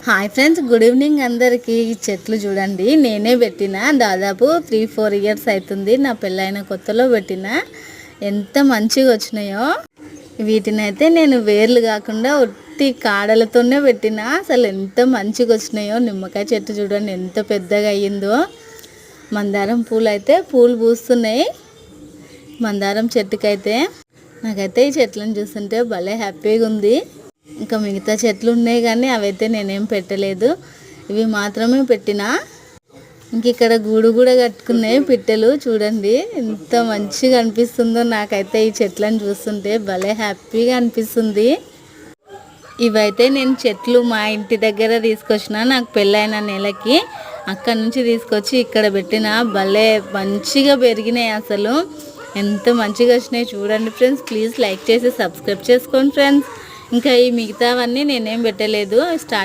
Hi friends, good evening అందరికీ. ఈ చెట్లు చూడండి, నేనే పెట్టిన. దాదాపు 3-4 ఇయర్స్ అవుతుంది నా పెళ్ళైన కొత్తలో పెట్టిన. ఎంత మంచిగా వచ్చినాయో. వీటిని అయితే నేను వేర్లు కాకుండా ఒట్టి కాడలతోనే పెట్టిన. అసలు ఎంత మంచిగా వచ్చినాయో. నిమ్మకాయ చెట్టు చూడండి ఎంత పెద్దగా అయ్యిందో. మందారం పూలు అయితే పూలు పూస్తున్నాయి మందారం చెట్టుకైతే. నాకైతే ఈ చెట్లను చూస్తుంటే భలే హ్యాపీగా ఉంది. ఇంకా మిగతా చెట్లు ఉన్నాయి కానీ అవైతే నేనేం పెట్టలేదు, ఇవి మాత్రమే పెట్టిన. ఇంక ఇక్కడ గూడు కూడా కట్టుకున్నాయి పిట్టలు. చూడండి ఎంత మంచిగా అనిపిస్తుందో నాకైతే ఈ చెట్లను చూస్తుంటే భలే హ్యాపీగా అనిపిస్తుంది. ఇవైతే నేను చెట్లు మా ఇంటి దగ్గర తీసుకొచ్చిన, నాకు పెళ్ళైన నెలకి. అక్కడ నుంచి తీసుకొచ్చి ఇక్కడ పెట్టిన. భలే మంచిగా పెరిగినాయి. అసలు ఎంత మంచిగా వచ్చినాయి చూడండి ఫ్రెండ్స్. ప్లీజ్ లైక్ చేసి సబ్స్క్రైబ్ చేసుకోండి ఫ్రెండ్స్. ఇంకా ఈ మిగతావన్నీ నేనేం పెట్టలేదు. స్టార్ట్